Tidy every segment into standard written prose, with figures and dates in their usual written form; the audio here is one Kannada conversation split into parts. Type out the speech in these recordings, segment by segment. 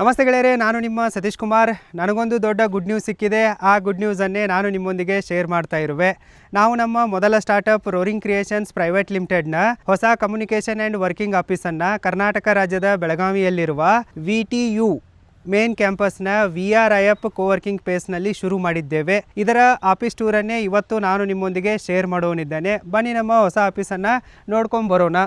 ನಮಸ್ತೆ ಗೆಳೆಯರೇ, ನಾನು ನಿಮ್ಮ ಸತೀಶ್ ಕುಮಾರ್. ನನಗೊಂದು ದೊಡ್ಡ ಗುಡ್ ನ್ಯೂಸ್ ಸಿಕ್ಕಿದೆ. ಆ ಗುಡ್ ನ್ಯೂಸನ್ನೇ ನಾನು ನಿಮ್ಮೊಂದಿಗೆ ಶೇರ್ ಮಾಡ್ತಾ ಇರುವೆ. ನಾವು ನಮ್ಮ ಮೊದಲ ಸ್ಟಾರ್ಟಪ್ ರೋರಿಂಗ್ ಕ್ರಿಯೇಷನ್ಸ್ ಪ್ರೈವೇಟ್ ಲಿಮಿಟೆಡ್ನ ಹೊಸ ಕಮ್ಯುನಿಕೇಷನ್ ಆ್ಯಂಡ್ ವರ್ಕಿಂಗ್ ಆಫೀಸನ್ನು ಕರ್ನಾಟಕ ರಾಜ್ಯದ ಬೆಳಗಾವಿಯಲ್ಲಿರುವ VTU ಮೇನ್ ಕ್ಯಾಂಪಸ್ನ VRIF ಕೋವರ್ಕಿಂಗ್ ಸ್ಪೇಸ್ನಲ್ಲಿ ಶುರು ಮಾಡಿದ್ದೇವೆ. ಇದರ ಆಫೀಸ್ ಟೂರನ್ನೇ ಇವತ್ತು ನಾನು ನಿಮ್ಮೊಂದಿಗೆ ಶೇರ್ ಮಾಡೋನಿದ್ದೇನೆ. ಬನ್ನಿ ನಮ್ಮ ಹೊಸ ಆಫೀಸನ್ನು ನೋಡ್ಕೊಂಡು ಬರೋಣ.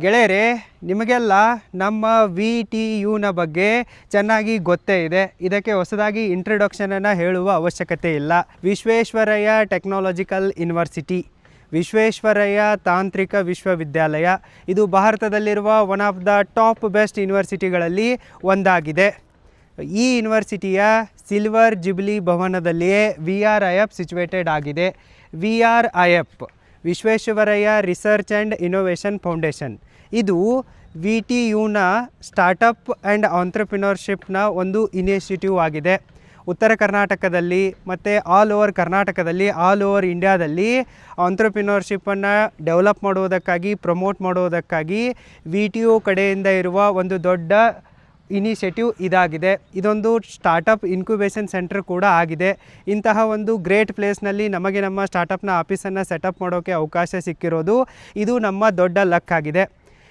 ಗೆಳೆಯರೇ, ನಿಮಗೆಲ್ಲ ನಮ್ಮ VTUನ ಬಗ್ಗೆ ಚೆನ್ನಾಗಿ ಗೊತ್ತೇ ಇದೆ. ಇದಕ್ಕೆ ಹೊಸದಾಗಿ ಇಂಟ್ರೊಡಕ್ಷನನ್ನು ಹೇಳುವ ಅವಶ್ಯಕತೆ ಇಲ್ಲ. ವಿಶ್ವೇಶ್ವರಯ್ಯ ಟೆಕ್ನಾಲಜಿಕಲ್ ಯೂನಿವರ್ಸಿಟಿ, ವಿಶ್ವೇಶ್ವರಯ್ಯ ತಾಂತ್ರಿಕ ವಿಶ್ವವಿದ್ಯಾಲಯ, ಇದು ಭಾರತದಲ್ಲಿರುವ one of the top best ಯೂನಿವರ್ಸಿಟಿಗಳಲ್ಲಿ ಒಂದಾಗಿದೆ. ಈ ಯೂನಿವರ್ಸಿಟಿಯ ಸಿಲ್ವರ್ ಜುಬಿಲಿ ಭವನದಲ್ಲಿಯೇ VRIF ಸಿಚುವೇಟೆಡ್ ಆಗಿದೆ. VRIF Visvesvaraya research and innovation foundation, ಇದು VTUನ ಸ್ಟಾರ್ಟಪ್ ಆ್ಯಂಡ್ ಆಂಟ್ರಪ್ರಿನರ್ಶಿಪ್ನ ಒಂದು ಇನಿಷಿಯೇಟಿವ್ ಆಗಿದೆ. ಉತ್ತರ ಕರ್ನಾಟಕದಲ್ಲಿ ಮತ್ತು ಆಲ್ ಓವರ್ ಕರ್ನಾಟಕದಲ್ಲಿ, ಆಲ್ ಓವರ್ ಇಂಡಿಯಾದಲ್ಲಿ ಆಂಟ್ರಪ್ರಿನರ್ಶಿಪ್ಪನ್ನು ಡೆವಲಪ್ ಮಾಡುವುದಕ್ಕಾಗಿ, ಪ್ರಮೋಟ್ ಮಾಡುವುದಕ್ಕಾಗಿ VTU ಕಡೆಯಿಂದ ಇರುವ ಒಂದು ದೊಡ್ಡ ಇನಿಷಿಯೇಟಿವ್ ಇದಾಗಿದೆ. ಇದೊಂದು ಸ್ಟಾರ್ಟಪ್ ಇನ್ಕ್ಯುಬೇಷನ್ ಸೆಂಟರ್ ಕೂಡ ಆಗಿದೆ. ಇಂತಹ ಒಂದು ಗ್ರೇಟ್ ಪ್ಲೇಸ್ನಲ್ಲಿ ನಮಗೆ ನಮ್ಮ ಸ್ಟಾರ್ಟಪ್ನ ಆಫೀಸನ್ನು ಸೆಟಪ್ ಮಾಡೋಕ್ಕೆ ಅವಕಾಶ ಸಿಕ್ಕಿರೋದು ಇದು ನಮ್ಮ ದೊಡ್ಡ ಲಕ್ ಆಗಿದೆ.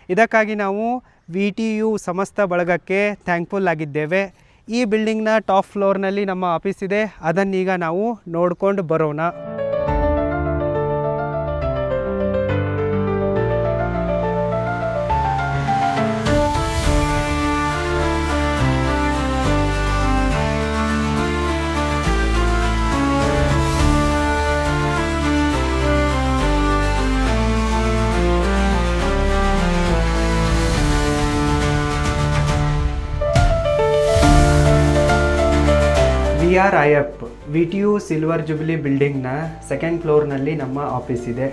ಇದಕ್ಕಾಗಿ ನಾವು VTU ಸಮಸ್ತ ಬಳಗಕ್ಕೆ ಥ್ಯಾಂಕ್ಫುಲ್ ಆಗಿದ್ದೇವೆ. ಈ ಬಿಲ್ಡಿಂಗ್ನ ಟಾಪ್ ಫ್ಲೋರ್ನಲ್ಲಿ ನಮ್ಮ ಆಫೀಸ್ ಇದೆ. ಅದನ್ನೀಗ ನಾವು ನೋಡ್ಕೊಂಡು ಬರೋಣ. VRIF VTU ಸಿಲ್ವರ್ ಜುಬಿಲಿ ಬಿಲ್ಡಿಂಗ್ನ ಸೆಕೆಂಡ್ ಫ್ಲೋರ್ನಲ್ಲಿ ನಮ್ಮ ಆಫೀಸ್ ಇದೆ.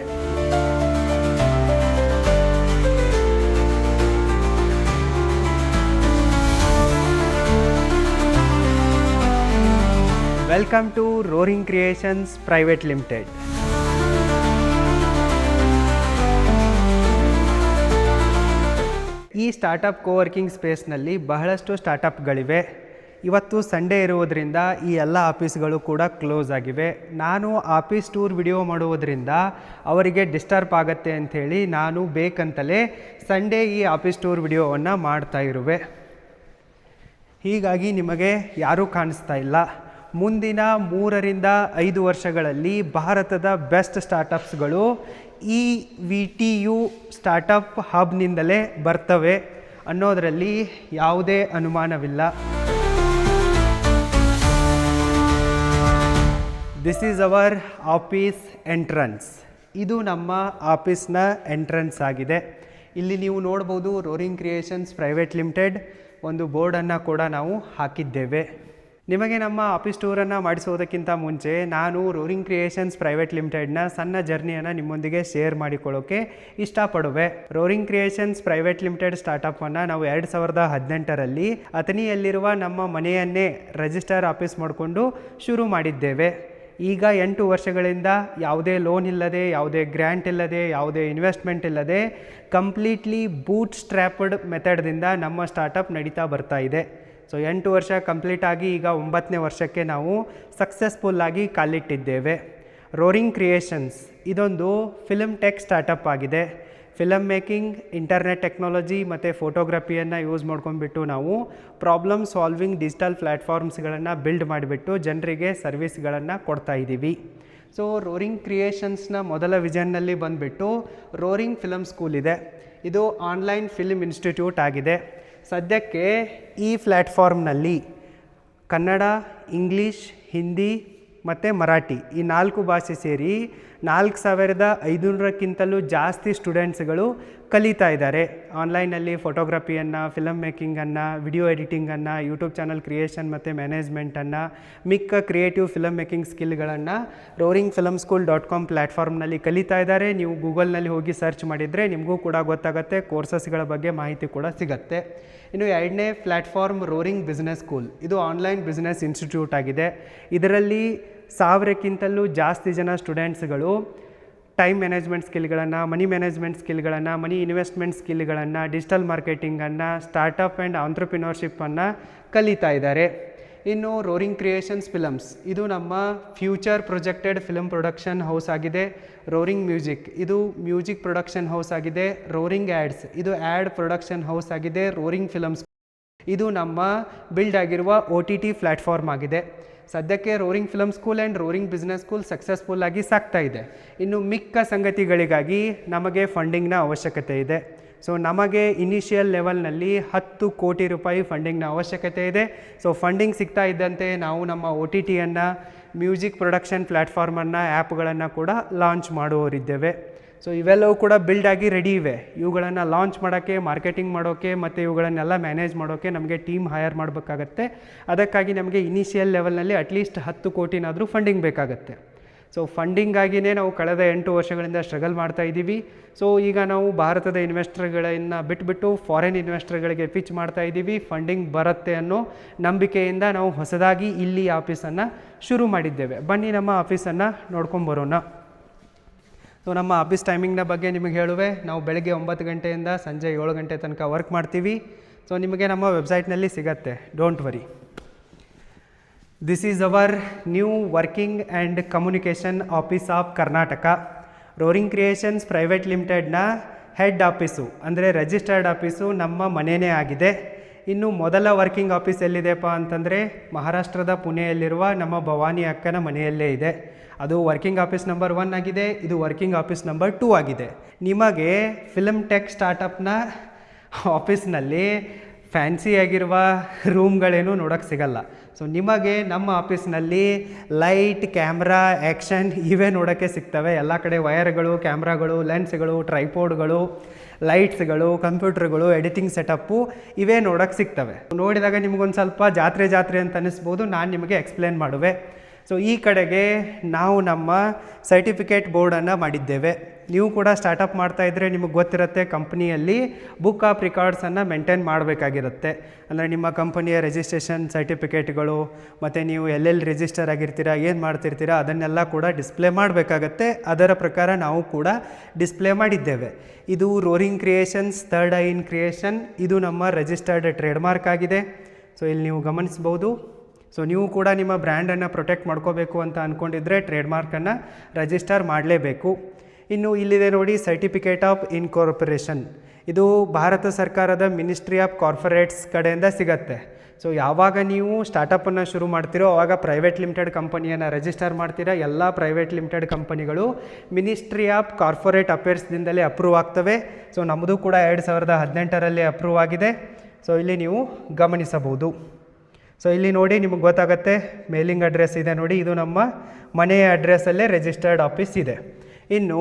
Welcome to roaring creations private limited. ಈ ಸ್ಟಾರ್ಟಪ್ ಕೋವರ್ಕಿಂಗ್ ಸ್ಪೇಸ್ನಲ್ಲಿ ಬಹಳಷ್ಟು ಸ್ಟಾರ್ಟಪ್ಗಳಿವೆ. ಇವತ್ತು ಸಂಡೇ ಇರುವುದರಿಂದ ಈ ಎಲ್ಲ ಆಫೀಸ್ಗಳು ಕೂಡ ಕ್ಲೋಸ್ ಆಗಿವೆ. ನಾನು ಆಫೀಸ್ ಟೂರ್ ವಿಡಿಯೋ ಮಾಡುವುದರಿಂದ ಅವರಿಗೆ ಡಿಸ್ಟರ್ಬ್ ಆಗುತ್ತೆ ಅಂಥೇಳಿ ನಾನು ಬೇಕಂತಲೇ ಸಂಡೇ ಈ ಆಫೀಸ್ ಟೂರ್ ವಿಡಿಯೋವನ್ನು ಮಾಡ್ತಾ ಇರುವೆ. ಹೀಗಾಗಿ ನಿಮಗೆ ಯಾರೂ ಕಾಣಿಸ್ತಾ ಇಲ್ಲ. ಮುಂದಿನ 3 ರಿಂದ 5 ವರ್ಷಗಳಲ್ಲಿ ಭಾರತದ ಬೆಸ್ಟ್ ಸ್ಟಾರ್ಟಪ್ಸ್ಗಳು ಈ VTU ಸ್ಟಾರ್ಟಪ್ ಹಬ್ನಿಂದಲೇ ಬರ್ತವೆ ಅನ್ನೋದರಲ್ಲಿ ಯಾವುದೇ ಅನುಮಾನವಿಲ್ಲ. This is our office entrance. ಇದು ನಮ್ಮ ಆಫೀಸ್ನ ಎಂಟ್ರನ್ಸ್ ಆಗಿದೆ. ಇಲ್ಲಿ ನೀವು ನೋಡ್ಬೋದು ರೋರಿಂಗ್ ಕ್ರಿಯೇಷನ್ಸ್ ಪ್ರೈವೇಟ್ ಲಿಮಿಟೆಡ್ ಒಂದು ಬೋರ್ಡನ್ನು ಕೂಡ ನಾವು ಹಾಕಿದ್ದೇವೆ. ನಿಮಗೆ ನಮ್ಮ ಆಫೀಸ್ ಟೂರನ್ನು ಮಾಡಿಸೋದಕ್ಕಿಂತ ಮುಂಚೆ ನಾನು ರೋರಿಂಗ್ ಕ್ರಿಯೇಷನ್ಸ್ ಪ್ರೈವೇಟ್ ಲಿಮಿಟೆಡ್ನ ಸಣ್ಣ ಜರ್ನಿಯನ್ನು ನಿಮ್ಮೊಂದಿಗೆ ಶೇರ್ ಮಾಡಿಕೊಳ್ಳೋಕ್ಕೆ ಇಷ್ಟಪಡುವೆ. ರೋರಿಂಗ್ ಕ್ರಿಯೇಷನ್ಸ್ ಪ್ರೈವೇಟ್ ಲಿಮಿಟೆಡ್ ಸ್ಟಾರ್ಟಪ್ಪನ್ನು ನಾವು 2018ರಲ್ಲಿ ಅಥಣಿಯಲ್ಲಿರುವ ನಮ್ಮ ಮನೆಯನ್ನೇ ರಿಜಿಸ್ಟರ್ ಆಫೀಸ್ ಮಾಡಿಕೊಂಡು ಶುರು ಮಾಡಿದ್ದೇವೆ. ಈಗ 8 ವರ್ಷಗಳಿಂದ ಯಾವುದೇ ಲೋನ್ ಇಲ್ಲದೆ, ಯಾವುದೇ ಗ್ರ್ಯಾಂಟ್ ಇಲ್ಲದೆ, ಯಾವುದೇ ಇನ್ವೆಸ್ಟ್ಮೆಂಟ್ ಇಲ್ಲದೆ ಕಂಪ್ಲೀಟ್ಲಿ ಬೂಟ್ ಸ್ಟ್ರ್ಯಾಪ್ಡ್ ಮೆಥಡ್ದಿಂದ ನಮ್ಮ ಸ್ಟಾರ್ಟಪ್ ನಡೀತಾ ಬರ್ತಾ ಇದೆ. ಸೊ 8 ವರ್ಷ ಕಂಪ್ಲೀಟ್ ಆಗಿ ಈಗ 9ನೇ ವರ್ಷಕ್ಕೆ ನಾವು ಸಕ್ಸಸ್ಫುಲ್ಲಾಗಿ ಕಾಲಿಟ್ಟಿದ್ದೇವೆ. ರೋರಿಂಗ್ ಕ್ರಿಯೇಷನ್ಸ್ ಇದೊಂದು ಫಿಲ್ಮ್ ಟೆಕ್ ಸ್ಟಾರ್ಟಪ್ ಆಗಿದೆ. ಫಿಲಮ್ ಮೇಕಿಂಗ್, ಇಂಟರ್ನೆಟ್ ಟೆಕ್ನಾಲಜಿ ಮತ್ತು ಫೋಟೋಗ್ರಫಿಯನ್ನು ಯೂಸ್ ಮಾಡ್ಕೊಂಡ್ಬಿಟ್ಟು ನಾವು ಪ್ರಾಬ್ಲಮ್ ಸಾಲ್ವಿಂಗ್ ಡಿಜಿಟಲ್ ಪ್ಲ್ಯಾಟ್ಫಾರ್ಮ್ಸ್ಗಳನ್ನು ಬಿಲ್ಡ್ ಮಾಡಿಬಿಟ್ಟು ಜನರಿಗೆ ಸರ್ವಿಸ್ಗಳನ್ನು ಕೊಡ್ತಾ ಇದ್ದೀವಿ. ಸೊ ರೋರಿಂಗ್ ಕ್ರಿಯೇಷನ್ಸ್ನ ಮೊದಲ ವಿಷನ್ನಲ್ಲಿ ಬಂದುಬಿಟ್ಟು ರೋರಿಂಗ್ ಫಿಲಮ್ ಸ್ಕೂಲ್ ಇದೆ. ಇದು ಆನ್ಲೈನ್ ಫಿಲ್ಮ್ ಇನ್ಸ್ಟಿಟ್ಯೂಟ್ ಆಗಿದೆ. ಸದ್ಯಕ್ಕೆ ಈ ಪ್ಲ್ಯಾಟ್ಫಾರ್ಮ್ನಲ್ಲಿ ಕನ್ನಡ, ಇಂಗ್ಲೀಷ್, ಹಿಂದಿ ಮತ್ತು ಮರಾಠಿ ಈ 4 ಭಾಷೆ ಸೇರಿ 4500ಕ್ಕಿಂತಲೂ ಜಾಸ್ತಿ ಸ್ಟೂಡೆಂಟ್ಸ್ಗಳು ಕಲಿತಾ ಇದ್ದಾರೆ. ಆನ್ಲೈನಲ್ಲಿ ಫೋಟೋಗ್ರಫಿಯನ್ನು, ಫಿಲಮ್ ಮೇಕಿಂಗನ್ನು, ವಿಡಿಯೋ ಎಡಿಟಿಂಗನ್ನು, ಯೂಟ್ಯೂಬ್ ಚಾನಲ್ ಕ್ರಿಯೇಷನ್ ಮತ್ತು ಮ್ಯಾನೇಜ್ಮೆಂಟನ್ನು, ಮಿಕ್ಕ ಕ್ರಿಯೇಟಿವ್ ಫಿಲಮ್ ಮೇಕಿಂಗ್ ಸ್ಕಿಲ್ಗಳನ್ನು ರೋರಿಂಗ್ ಫಿಲಮ್ ಸ್ಕೂಲ್ .com ಪ್ಲ್ಯಾಟ್ಫಾರ್ಮ್ನಲ್ಲಿ ಕಲಿತಾ ಇದ್ದಾರೆ. ನೀವು ಗೂಗಲ್ನಲ್ಲಿ ಹೋಗಿ ಸರ್ಚ್ ಮಾಡಿದರೆ ನಿಮಗೂ ಕೂಡ ಗೊತ್ತಾಗುತ್ತೆ, ಕೋರ್ಸಸ್ಗಳ ಬಗ್ಗೆ ಮಾಹಿತಿ ಕೂಡ ಸಿಗುತ್ತೆ. ಇನ್ನು 2ನೇ ಪ್ಲ್ಯಾಟ್ಫಾರ್ಮ್ ರೋರಿಂಗ್ ಬಿಸ್ನೆಸ್ ಸ್ಕೂಲ್. ಇದು ಆನ್ಲೈನ್ ಬಿಸ್ನೆಸ್ ಇನ್ಸ್ಟಿಟ್ಯೂಟ್ ಆಗಿದೆ. ಇದರಲ್ಲಿ 1000ಕ್ಕಿಂತಲೂ ಜಾಸ್ತಿ ಜನ ಸ್ಟೂಡೆಂಟ್ಸ್ಗಳು ಟೈಮ್ ಮ್ಯಾನೇಜ್ಮೆಂಟ್ ಸ್ಕಿಲ್ಗಳನ್ನು, ಮನಿ ಮ್ಯಾನೇಜ್ಮೆಂಟ್ ಸ್ಕಿಲ್ಗಳನ್ನು, ಮನಿ ಇನ್ವೆಸ್ಟ್ಮೆಂಟ್ ಸ್ಕಿಲ್ಗಳನ್ನು, ಡಿಜಿಟಲ್ ಮಾರ್ಕೆಟಿಂಗನ್ನು, ಸ್ಟಾರ್ಟಪ್ ಆ್ಯಂಡ್ ಆಂಟ್ರಪ್ರಿನರ್ಶಿಪ್ಪನ್ನು ಕಲಿತಾ ಇದ್ದಾರೆ. ಇನ್ನು ರೋರಿಂಗ್ ಕ್ರಿಯೇಷನ್ಸ್ ಫಿಲಮ್ಸ್, ಇದು ನಮ್ಮ future projected film production house ಆಗಿದೆ. ರೋರಿಂಗ್ ಮ್ಯೂಸಿಕ್, ಇದು ಮ್ಯೂಸಿಕ್ ಪ್ರೊಡಕ್ಷನ್ ಹೌಸ್ ಆಗಿದೆ. ರೋರಿಂಗ್ ಆ್ಯಡ್ಸ್, ಇದು ಆ್ಯಡ್ ಪ್ರೊಡಕ್ಷನ್ ಹೌಸ್ ಆಗಿದೆ. ರೋರಿಂಗ್ ಫಿಲಮ್ಸ್, ಇದು ನಮ್ಮ ಬಿಲ್ಡ್ ಆಗಿರುವ OTT ಪ್ಲ್ಯಾಟ್ಫಾರ್ಮ್ ಆಗಿದೆ. ಸದ್ಯಕ್ಕೆ roaring film school and roaring business school successful ಆಗಿ ಸಾಗ್ತಾ ಇದೆ. ಇನ್ನು ಮಿಕ್ಕ ಸಂಗತಿಗಳಿಗಾಗಿ ನಮಗೆ ಫಂಡಿಂಗ್ನ ಅವಶ್ಯಕತೆ ಇದೆ. ಸೊ ನಮಗೆ ಇನಿಷಿಯಲ್ ಲೆವೆಲ್ನಲ್ಲಿ 10 ಕೋಟಿ ರೂಪಾಯಿ ಫಂಡಿಂಗ್ನ ಅವಶ್ಯಕತೆ ಇದೆ. ಸೊ ಫಂಡಿಂಗ್ ಸಿಗ್ತಾ ಇದ್ದಂತೆ ನಾವು ನಮ್ಮ OTTಯನ್ನು, ಮ್ಯೂಸಿಕ್ ಪ್ರೊಡಕ್ಷನ್ ಪ್ಲ್ಯಾಟ್ಫಾರ್ಮನ್ನು, ಆ್ಯಪ್ಗಳನ್ನು ಕೂಡ ಲಾಂಚ್ ಮಾಡುವವರಿದ್ದೇವೆ. ಸೊ ಇವೆಲ್ಲವೂ ಕೂಡ ಬಿಲ್ಡ್ ಆಗಿ ರೆಡಿ ಇವೆ. ಇವುಗಳನ್ನು ಲಾಂಚ್ ಮಾಡೋಕ್ಕೆ, ಮಾರ್ಕೆಟಿಂಗ್ ಮಾಡೋಕ್ಕೆ ಮತ್ತು ಇವುಗಳನ್ನೆಲ್ಲ ಮ್ಯಾನೇಜ್ ಮಾಡೋಕ್ಕೆ ನಮಗೆ ಟೀಮ್ ಹೈರ್ ಮಾಡಬೇಕಾಗತ್ತೆ. ಅದಕ್ಕಾಗಿ ನಮಗೆ ಇನಿಷಿಯಲ್ ಲೆವೆಲ್ನಲ್ಲಿ ಅಟ್ಲೀಸ್ಟ್ 10 ಕೋಟಿನಾದರೂ ಫಂಡಿಂಗ್ ಬೇಕಾಗತ್ತೆ. ಸೊ ಫಂಡಿಂಗಾಗಿಯೇ ನಾವು ಕಳೆದ 8 ವರ್ಷಗಳಿಂದ ಸ್ಟ್ರಗಲ್ ಮಾಡ್ತಾ ಇದ್ದೀವಿ. ಸೊ ಈಗ ನಾವು ಭಾರತದ ಇನ್ವೆಸ್ಟರ್ಗಳನ್ನು ಬಿಟ್ಬಿಟ್ಟು ಫಾರಿನ್ ಇನ್ವೆಸ್ಟರ್ಗಳಿಗೆ ಪಿಚ್ ಮಾಡ್ತಾ ಇದ್ದೀವಿ. ಫಂಡಿಂಗ್ ಬರುತ್ತೆ ಅನ್ನೋ ನಂಬಿಕೆಯಿಂದ ನಾವು ಹೊಸದಾಗಿ ಇಲ್ಲಿ ಆಫೀಸನ್ನು ಶುರು ಮಾಡಿದ್ದೇವೆ. ಬನ್ನಿ ನಮ್ಮ ಆಫೀಸನ್ನು ನೋಡ್ಕೊಂಬರೋಣ. ಸೊ ನಮ್ಮ ಆಫೀಸ್ ಟೈಮಿಂಗ್ನ ಬಗ್ಗೆ ನಿಮಗೆ ಹೇಳುವೆ. ನಾವು ಬೆಳಗ್ಗೆ 9 ಗಂಟೆಯಿಂದ ಸಂಜೆ 7 ಗಂಟೆ ತನಕ ವರ್ಕ್ ಮಾಡ್ತೀವಿ. ಸೊ ನಿಮಗೆ ನಮ್ಮ ವೆಬ್ಸೈಟ್ನಲ್ಲಿ ಸಿಗತ್ತೆ, don't worry. This is our new working and communication office of Karnataka. Roaring creations private ಲಿಮಿಟೆಡ್ನ ಹೆಡ್ ಆಫೀಸು ಅಂದರೆ ರಿಜಿಸ್ಟರ್ಡ್ ಆಫೀಸು ನಮ್ಮ ಮನೆಯೇ ಆಗಿದೆ. ಇನ್ನು ಮೊದಲ ವರ್ಕಿಂಗ್ ಆಫೀಸ್ ಎಲ್ಲಿದೆಪ್ಪ ಅಂತಂದರೆ ಮಹಾರಾಷ್ಟ್ರದ ಪುಣೆಯಲ್ಲಿರುವ ನಮ್ಮ ಭವಾನಿ ಅಕ್ಕನ ಮನೆಯಲ್ಲೇ ಇದೆ. ಅದು ವರ್ಕಿಂಗ್ ಆಫೀಸ್ ನಂಬರ್ 1 ಆಗಿದೆ. ಇದು ವರ್ಕಿಂಗ್ ಆಫೀಸ್ ನಂಬರ್ 2 ಆಗಿದೆ. ನಿಮಗೆ ಫಿಲ್ಮ್ ಟೆಕ್ ಸ್ಟಾರ್ಟಪ್ನ ಆಫೀಸ್ನಲ್ಲಿ ಫ್ಯಾನ್ಸಿಯಾಗಿರುವ ರೂಮ್ಗಳೇನು ನೋಡೋಕ್ಕೆ ಸಿಗಲ್ಲ. ಸೊ ನಿಮಗೆ ನಮ್ಮ ಆಫೀಸ್ನಲ್ಲಿ ಲೈಟ್, ಕ್ಯಾಮ್ರಾ, ಆ್ಯಕ್ಷನ್ ಇವೇ ನೋಡೋಕ್ಕೆ ಸಿಗ್ತವೆ. ಎಲ್ಲ ಕಡೆ ವಯರ್ಗಳು, ಕ್ಯಾಮ್ರಾಗಳು, ಲೆನ್ಸ್ಗಳು, ಟ್ರೈಪೋಡ್ಗಳು, ಲೈಟ್ಸ್ಗಳು, ಕಂಪ್ಯೂಟರ್ಗಳು, ಎಡಿಟಿಂಗ್ ಸೆಟಪ್ಪು ಇವೇ ನೋಡೋಕ್ಕೆ ಸಿಗ್ತವೆ. ನೋಡಿದಾಗ ನಿಮಗೊಂದು ಸ್ವಲ್ಪ ಜಾತ್ರೆ ಅಂತ ಅನ್ನಿಸ್ಬೋದು. ನಾನು ನಿಮಗೆ ಎಕ್ಸ್ಪ್ಲೇನ್ ಮಾಡುವೆ. ಸೊ ಈ ಕಡೆಗೆ ನಾವು ನಮ್ಮ ಸರ್ಟಿಫಿಕೇಟ್ ಬೋರ್ಡನ್ನು ಮಾಡಿದ್ದೇವೆ. ನೀವು ಕೂಡ ಸ್ಟಾರ್ಟಪ್ ಮಾಡ್ತಾಯಿದ್ರೆ ನಿಮಗೆ ಗೊತ್ತಿರುತ್ತೆ, ಕಂಪ್ನಿಯಲ್ಲಿ ಬುಕ್ ಆಫ್ ರೆಕಾರ್ಡ್ಸನ್ನು ಮೇಂಟೈನ್ ಮಾಡಬೇಕಾಗಿರುತ್ತೆ. ಅಂದರೆ ನಿಮ್ಮ ಕಂಪನಿಯ ರಿಜಿಸ್ಟ್ರೇಷನ್ ಸರ್ಟಿಫಿಕೇಟ್ಗಳು ಮತ್ತು ನೀವು ಎಲ್ಲೆಲ್ಲಿ ರಿಜಿಸ್ಟರ್ ಆಗಿರ್ತೀರಾ, ಏನು ಮಾಡ್ತಿರ್ತೀರಾ ಅದನ್ನೆಲ್ಲ ಕೂಡ ಡಿಸ್ಪ್ಲೇ ಮಾಡಬೇಕಾಗತ್ತೆ. ಅದರ ಪ್ರಕಾರ ನಾವು ಕೂಡ ಡಿಸ್ಪ್ಲೇ ಮಾಡಿದ್ದೇವೆ. ಇದು roaring creations third I in creation. ಇದು ನಮ್ಮ ರಿಜಿಸ್ಟರ್ಡ್ ಟ್ರೇಡ್ ಮಾರ್ಕ್ ಆಗಿದೆ. ಸೊ ಇಲ್ಲಿ ನೀವು ಗಮನಿಸ್ಬೋದು. ಸೊ ನೀವು ಕೂಡ ನಿಮ್ಮ ಬ್ರ್ಯಾಂಡನ್ನು ಪ್ರೊಟೆಕ್ಟ್ ಮಾಡ್ಕೋಬೇಕು ಅಂತ ಅಂದ್ಕೊಂಡಿದ್ರೆ ಟ್ರೇಡ್ ಮಾರ್ಕನ್ನು ರಿಜಿಸ್ಟರ್ ಮಾಡಲೇಬೇಕು. ಇನ್ನು ಇಲ್ಲಿದೆ ನೋಡಿ, ಸರ್ಟಿಫಿಕೇಟ್ ಆಫ್ ಇನ್ಕಾರ್ಪೊರೇಷನ್. ಇದು ಭಾರತ ಸರ್ಕಾರದ ಮಿನಿಸ್ಟ್ರಿ ಆಫ್ ಕಾರ್ಪೊರೇಟ್ಸ್ ಕಡೆಯಿಂದ ಸಿಗತ್ತೆ. ಸೊ ಯಾವಾಗ ನೀವು ಸ್ಟಾರ್ಟಪ್ಪನ್ನು ಶುರು ಮಾಡ್ತೀರೋ ಆವಾಗ ಪ್ರೈವೇಟ್ ಲಿಮಿಟೆಡ್ ಕಂಪನಿಯನ್ನು ರಿಜಿಸ್ಟರ್ ಮಾಡ್ತೀರಾ. ಎಲ್ಲ ಪ್ರೈವೇಟ್ ಲಿಮಿಟೆಡ್ ಕಂಪನಿಗಳು ಮಿನಿಸ್ಟ್ರಿ ಆಫ್ ಕಾರ್ಪೊರೇಟ್ ಅಫೇರ್ಸ್ದಿಂದಲೇ ಅಪ್ರೂವ್ ಆಗ್ತವೆ. ಸೊ ನಮ್ಮದು ಕೂಡ 2018ರಲ್ಲಿ ಅಪ್ರೂವ್ ಆಗಿದೆ. ಸೊ ಇಲ್ಲಿ ನೀವು ಗಮನಿಸಬಹುದು. ಸೊ ಇಲ್ಲಿ ನೋಡಿ ನಿಮಗೆ ಗೊತ್ತಾಗುತ್ತೆ, ಮೇಲಿಂಗ್ ಅಡ್ರೆಸ್ ಇದೆ ನೋಡಿ, ಇದು ನಮ್ಮ ಮನೆಯ ಅಡ್ರೆಸ್ಸಲ್ಲೇ ರಿಜಿಸ್ಟರ್ಡ್ ಆಫೀಸ್ ಇದೆ. ಇನ್ನು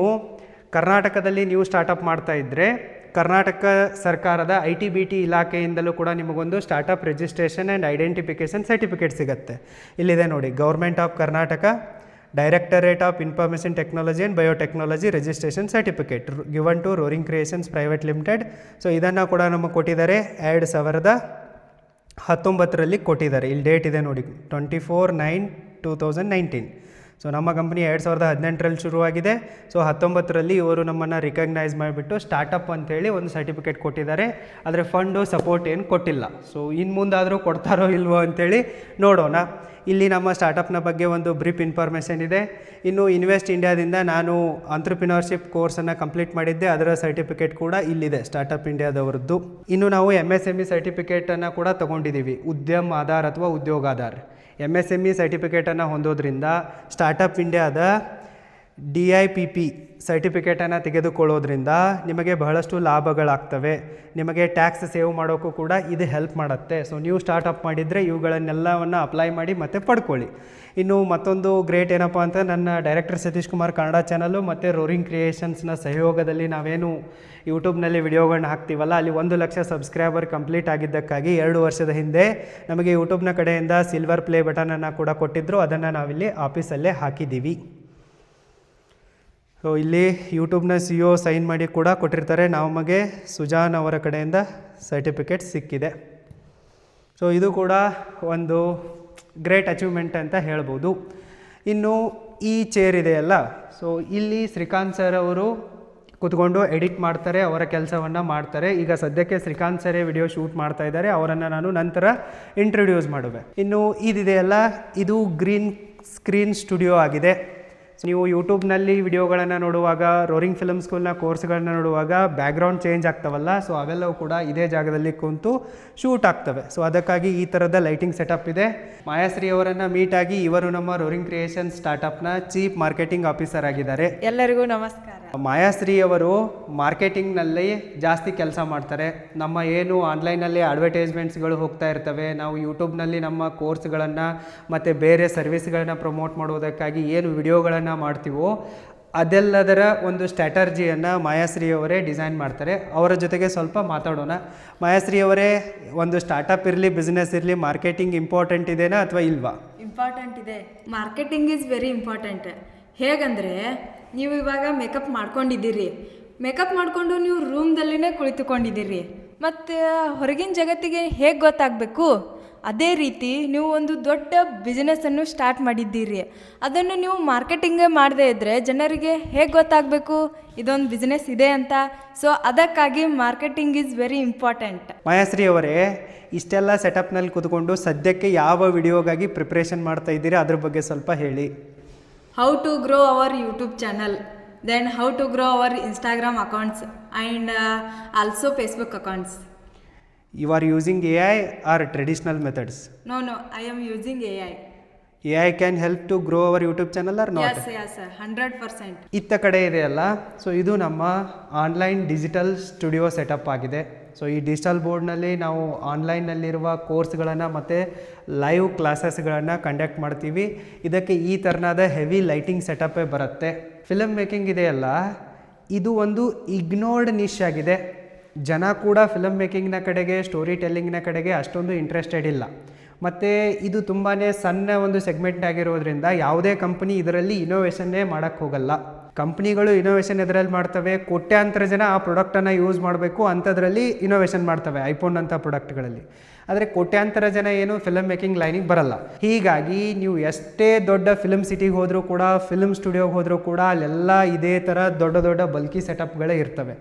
ಕರ್ನಾಟಕದಲ್ಲಿ ನೀವು ಸ್ಟಾರ್ಟಪ್ ಮಾಡ್ತಾ ಇದ್ದರೆ ಕರ್ನಾಟಕ ಸರ್ಕಾರದ IT-BT ಇಲಾಖೆಯಿಂದಲೂ ಕೂಡ ನಿಮಗೊಂದು startup registration and identification certificate ಸಿಗುತ್ತೆ. ಇಲ್ಲಿದೆ ನೋಡಿ, government of Karnataka directorate of information technology and biotechnology registration certificate given to roaring creations private limited. So ಇದನ್ನು ಕೂಡ ನಮಗೆ ಕೊಟ್ಟಿದ್ದಾರೆ 2019ರಲ್ಲಿ ಕೊಟ್ಟಿದ್ದಾರೆ. ಇಲ್ಲಿ ಡೇಟ್ ಇದೆ ನೋಡಿ, 24/9/2019. ಸೊ ನಮ್ಮ ಕಂಪ್ನಿ 2018ರಲ್ಲಿ ಶುರುವಾಗಿದೆ. ಸೊ 19ರಲ್ಲಿ ಇವರು ನಮ್ಮನ್ನು ರಿಕಗ್ನೈಸ್ ಮಾಡಿಬಿಟ್ಟು ಸ್ಟಾರ್ಟಪ್ ಅಂತೇಳಿ ಒಂದು ಸರ್ಟಿಫಿಕೇಟ್ ಕೊಟ್ಟಿದ್ದಾರೆ. ಆದರೆ ಫಂಡು ಸಪೋರ್ಟ್ ಏನು ಕೊಟ್ಟಿಲ್ಲ. ಸೊ ಇನ್ನು ಮುಂದಾದರೂ ಕೊಡ್ತಾರೋ ಇಲ್ವೋ ಅಂಥೇಳಿ ನೋಡೋಣ. ಇಲ್ಲಿ ನಮ್ಮ ಸ್ಟಾರ್ಟಪ್ನ ಬಗ್ಗೆ ಒಂದು ಬ್ರೀಫ್ ಇನ್ಫಾರ್ಮೇಷನ್ ಇದೆ. ಇನ್ನು ಇನ್ವೆಸ್ಟ್ ಇಂಡಿಯಾದಿಂದ ನಾನು ಆಂಟ್ರಪ್ರಿನರ್ಶಿಪ್ ಕೋರ್ಸನ್ನು ಕಂಪ್ಲೀಟ್ ಮಾಡಿದ್ದೆ. ಅದರ ಸರ್ಟಿಫಿಕೇಟ್ ಕೂಡ ಇಲ್ಲಿದೆ, ಸ್ಟಾರ್ಟಪ್ ಇಂಡಿಯಾದವರದ್ದು. ಇನ್ನು ನಾವು MSME ಸರ್ಟಿಫಿಕೇಟನ್ನು ಕೂಡ ತೊಗೊಂಡಿದ್ದೀವಿ, ಉದ್ಯಮ್ ಆಧಾರ್ ಅಥವಾ ಉದ್ಯೋಗಾಧಾರ್. MSME ಸರ್ಟಿಫಿಕೇಟನ್ನು ಹೊಂದೋದ್ರಿಂದ ಸ್ಟಾರ್ಟಪ್ ಇಂಡಿಯಾದ DIPP ಸರ್ಟಿಫಿಕೇಟನ್ನು ತೆಗೆದುಕೊಳ್ಳೋದ್ರಿಂದ ನಿಮಗೆ ಬಹಳಷ್ಟು ಲಾಭಗಳಾಗ್ತವೆ. ನಿಮಗೆ ಟ್ಯಾಕ್ಸ್ ಸೇವ್ ಮಾಡೋಕ್ಕೂ ಕೂಡ ಇದು ಹೆಲ್ಪ್ ಮಾಡುತ್ತೆ. ಸೊ ನೀವು ಸ್ಟಾರ್ಟಪ್ ಮಾಡಿದರೆ ಇವುಗಳನ್ನೆಲ್ಲವನ್ನು ಅಪ್ಲೈ ಮಾಡಿ ಮತ್ತು ಪಡ್ಕೊಳ್ಳಿ. ಇನ್ನು ಮತ್ತೊಂದು ಗ್ರೇಟ್ ಏನಪ್ಪ ಅಂತ, ನನ್ನ ಡೈರೆಕ್ಟರ್ ಸತೀಶ್ ಕುಮಾರ್ ಕನ್ನಡ ಚಾನಲ್ಲು ಮತ್ತು ರೋರಿಂಗ್ ಕ್ರಿಯೇಷನ್ಸ್ನ ಸಹಯೋಗದಲ್ಲಿ ನಾವೇನು ಯೂಟ್ಯೂಬ್ನಲ್ಲಿ ವಿಡಿಯೋಗಳನ್ನ ಹಾಕ್ತೀವಲ್ಲ, ಅಲ್ಲಿ 1 ಲಕ್ಷ ಸಬ್ಸ್ಕ್ರೈಬರ್ ಕಂಪ್ಲೀಟ್ ಆಗಿದ್ದಕ್ಕಾಗಿ 2 ವರ್ಷದ ಹಿಂದೆ ನಮಗೆ ಯೂಟ್ಯೂಬ್ನ ಕಡೆಯಿಂದ ಸಿಲ್ವರ್ ಪ್ಲೇ ಬಟನನ್ನು ಕೂಡ ಕೊಟ್ಟಿದ್ದರು. ಅದನ್ನು ನಾವಿಲ್ಲಿ ಆಫೀಸಲ್ಲೇ ಹಾಕಿದ್ದೀವಿ. ಸೊ ಇಲ್ಲಿ ಯೂಟ್ಯೂಬ್ನ CEO ಸೈನ್ ಮಾಡಿ ಕೂಡ ಕೊಟ್ಟಿರ್ತಾರೆ. ನಮಗೆ ಸುಜಾನ್ ಅವರ ಕಡೆಯಿಂದ ಸರ್ಟಿಫಿಕೇಟ್ ಸಿಕ್ಕಿದೆ. ಸೊ ಇದು ಕೂಡ ಒಂದು ಗ್ರೇಟ್ ಅಚೀವ್ಮೆಂಟ್ ಅಂತ ಹೇಳ್ಬೋದು. ಇನ್ನು ಈ ಚೇರ್ ಇದೆಯಲ್ಲ, ಸೊ ಇಲ್ಲಿ ಶ್ರೀಕಾಂತ್ ಸರ್ ಅವರು ಕೂತ್ಕೊಂಡು ಎಡಿಟ್ ಮಾಡ್ತಾರೆ, ಅವರ ಕೆಲಸವನ್ನು ಮಾಡ್ತಾರೆ. ಈಗ ಸದ್ಯಕ್ಕೆ ಶ್ರೀಕಾಂತ್ ಸರೇ ವಿಡಿಯೋ ಶೂಟ್ ಮಾಡ್ತಾ ಇದ್ದಾರೆ, ಅವರನ್ನು ನಾನು ನಂತರ ಇಂಟ್ರೊಡ್ಯೂಸ್ ಮಾಡುವೆ. ಇನ್ನು ಇದಿದೆಯಲ್ಲ, ಇದು ಗ್ರೀನ್ ಸ್ಕ್ರೀನ್ ಸ್ಟುಡಿಯೋ ಆಗಿದೆ. ನೀವು ಯೂಟ್ಯೂಬ್ನಲ್ಲಿ ವಿಡಿಯೋಗಳನ್ನು ನೋಡುವಾಗ, ರೋರಿಂಗ್ ಫಿಲ್ಮ್ ಸ್ಕೂಲ್ನ ಕೋರ್ಸ್ಗಳನ್ನ ನೋಡುವಾಗ ಬ್ಯಾಕ್ಗ್ರೌಂಡ್ ಚೇಂಜ್ ಆಗ್ತವಲ್ಲ, ಸೊ ಅವೆಲ್ಲವೂ ಕೂಡ ಇದೇ ಜಾಗದಲ್ಲಿ ಕುಂತು ಶೂಟ್ ಆಗ್ತವೆ. ಸೊ ಅದಕ್ಕಾಗಿ ಈ ಥರದ ಲೈಟಿಂಗ್ ಸೆಟಪ್ ಇದೆ. ಮಾಯಾಶ್ರೀ ಅವರನ್ನು ಮೀಟ್ ಆಗಿ, ಇವರು ನಮ್ಮ ರೋರಿಂಗ್ ಕ್ರಿಯೇಷನ್ ಸ್ಟಾರ್ಟಪ್ನ ಚೀಫ್ ಮಾರ್ಕೆಟಿಂಗ್ ಆಫೀಸರ್ ಆಗಿದ್ದಾರೆ. ಎಲ್ಲರಿಗೂ ನಮಸ್ಕಾರ. ಮಾಯಾಶ್ರೀ ಅವರು ಮಾರ್ಕೆಟಿಂಗ್ನಲ್ಲಿ ಜಾಸ್ತಿ ಕೆಲಸ ಮಾಡ್ತಾರೆ. ನಮ್ಮ ಏನು ಆನ್ಲೈನಲ್ಲಿ ಅಡ್ವರ್ಟೈಸ್ಮೆಂಟ್ಸ್ಗಳು ಹೋಗ್ತಾ ಇರ್ತವೆ, ನಾವು ಯೂಟ್ಯೂಬ್ನಲ್ಲಿ ನಮ್ಮ ಕೋರ್ಸ್ಗಳನ್ನು ಮತ್ತು ಬೇರೆ ಸರ್ವಿಸ್ಗಳನ್ನ ಪ್ರಮೋಟ್ ಮಾಡುವುದಕ್ಕಾಗಿ ಏನು ವಿಡಿಯೋಗಳನ್ನು ಮಾಡ್ತೀವೋ ಅದೆಲ್ಲದರ ಒಂದು ಸ್ಟ್ರಾಟರ್ಜಿಯನ್ನು ಮಾಯಾಶ್ರೀ ಅವರೇ ಡಿಸೈನ್ ಮಾಡ್ತಾರೆ. ಅವರ ಜೊತೆಗೆ ಸ್ವಲ್ಪ ಮಾತಾಡೋಣ. ಮಾಯಾಶ್ರೀ ಅವರೇ, ಒಂದು ಸ್ಟಾರ್ಟಪ್ ಇರಲಿ, ಬಿಸ್ನೆಸ್ ಇರಲಿ, ಮಾರ್ಕೆಟಿಂಗ್ ಇಂಪಾರ್ಟೆಂಟ್ ಇದೆನಾ ಅಥವಾ ಇಲ್ವಾ? ಇಂಪಾರ್ಟೆಂಟ್ ಇದೆ. Marketing is very important. ಹೇಗಂದರೆ, ನೀವು ಇವಾಗ ಮೇಕಪ್ ಮಾಡ್ಕೊಂಡಿದ್ದೀರಿ, ಮೇಕಪ್ ಮಾಡಿಕೊಂಡು ನೀವು ರೂಮ್ದಲ್ಲಿನೇ ಕುಳಿತುಕೊಂಡಿದ್ದೀರಿ, ಮತ್ತು ಹೊರಗಿನ ಜಗತ್ತಿಗೆ ಹೇಗೆ ಗೊತ್ತಾಗಬೇಕು, ಅದೇ ರೀತಿ ನೀವು ಒಂದು ದೊಡ್ಡ ಬಿಸ್ನೆಸ್ಸನ್ನು ಸ್ಟಾರ್ಟ್ ಮಾಡಿದ್ದೀರಿ. ಅದನ್ನು ನೀವು ಮಾರ್ಕೆಟಿಂಗೇ ಮಾಡದೇ ಇದ್ದರೆ ಜನರಿಗೆ ಹೇಗೆ ಗೊತ್ತಾಗಬೇಕು ಇದೊಂದು ಬಿಸ್ನೆಸ್ ಇದೆ ಅಂತ? ಸೊ ಅದಕ್ಕಾಗಿ ಮಾರ್ಕೆಟಿಂಗ್ ಈಸ್ ವೆರಿ ಇಂಪಾರ್ಟೆಂಟ್. ಮಾಯಾಶ್ರೀ ಅವರೇ, ಇಷ್ಟೆಲ್ಲ ಸೆಟಪ್ನಲ್ಲಿ ಕೂತ್ಕೊಂಡು ಸದ್ಯಕ್ಕೆ ಯಾವ ವಿಡಿಯೋಗಾಗಿ ಪ್ರಿಪ್ರೇಷನ್ ಮಾಡ್ತಾ ಇದ್ದೀರಿ, ಅದ್ರ ಬಗ್ಗೆ ಸ್ವಲ್ಪ ಹೇಳಿ. How to grow our YouTube channel, then how to grow our Instagram accounts and also Facebook accounts. You are using AI or traditional methods? No, I am using AI. AI can help to grow our YouTube channel or not? Yes, 100%. ಇತ್ತ ಕಡೆ ಇದೆಯಲ್ಲ, ಸೊ ಇದು ನಮ್ಮ ಆನ್ಲೈನ್ ಡಿಜಿಟಲ್ ಸ್ಟುಡಿಯೋ ಸೆಟಪ್ ಆಗಿದೆ. ಸೊ ಈ ಡಿಜಿಟಲ್ ಬೋರ್ಡ್ನಲ್ಲಿ ನಾವು ಆನ್ಲೈನ್ನಲ್ಲಿರುವ ಕೋರ್ಸ್ಗಳನ್ನು ಮತ್ತು ಲೈವ್ ಕ್ಲಾಸಸ್ಗಳನ್ನು ಕಂಡಕ್ಟ್ ಮಾಡ್ತೀವಿ. ಇದಕ್ಕೆ ಈ ಥರನಾದ ಹೆವಿ ಲೈಟಿಂಗ್ ಸೆಟಪ್ಪೇ ಬರುತ್ತೆ. ಫಿಲಮ್ ಮೇಕಿಂಗ್ ಇದೆಯಲ್ಲ, ಇದು ಒಂದು ಇಗ್ನೋರ್ಡ್ ನಿಶ್ ಆಗಿದೆ. ಜನ ಕೂಡ ಫಿಲಮ್ ಮೇಕಿಂಗ್ನ ಕಡೆಗೆ, ಸ್ಟೋರಿ ಟೆಲ್ಲಿಂಗ್ನ ಕಡೆಗೆ ಅಷ್ಟೊಂದು ಇಂಟ್ರೆಸ್ಟೆಡ್ ಇಲ್ಲ. ಮತ್ತು ಇದು ತುಂಬಾ ಸಣ್ಣ ಒಂದು ಸೆಗ್ಮೆಂಟ್ ಆಗಿರೋದ್ರಿಂದ ಯಾವುದೇ ಕಂಪ್ನಿ ಇದರಲ್ಲಿ ಇನೋವೇಷನ್ನೇ ಮಾಡೋಕ್ಕೆ ಹೋಗಲ್ಲ. ಕಂಪ್ನಿಗಳು ಇನೋವೇಷನ್ ಇದರಲ್ಲಿ ಮಾಡ್ತವೆ, ಕೋಟ್ಯಾಂತರ ಜನ ಆ ಪ್ರಾಡಕ್ಟನ್ನು ಯೂಸ್ ಮಾಡಬೇಕು ಅಂಥದ್ರಲ್ಲಿ ಇನೋವೇಷನ್ ಮಾಡ್ತವೆ, ಐಫೋನ್ ಅಂಥ ಪ್ರಾಡಕ್ಟ್ಗಳಲ್ಲಿ. ಆದರೆ ಕೋಟ್ಯಾಂತರ ಜನ ಏನು ಫಿಲಮ್ ಮೇಕಿಂಗ್ ಲೈನಿಗೆ ಬರಲ್ಲ. ಹೀಗಾಗಿ ನೀವು ಎಷ್ಟೇ ದೊಡ್ಡ ಫಿಲ್ಮ್ ಸಿಟಿಗೆ ಹೋದರೂ ಕೂಡ, ಫಿಲ್ಮ್ ಸ್ಟುಡಿಯೋಗೆ ಹೋದರೂ ಕೂಡ, ಅಲ್ಲೆಲ್ಲ ಇದೇ ಥರ ದೊಡ್ಡ ದೊಡ್ಡ ಬಲ್ಕಿ ಸೆಟಪ್ಗಳೇ ಇರ್ತವೆ.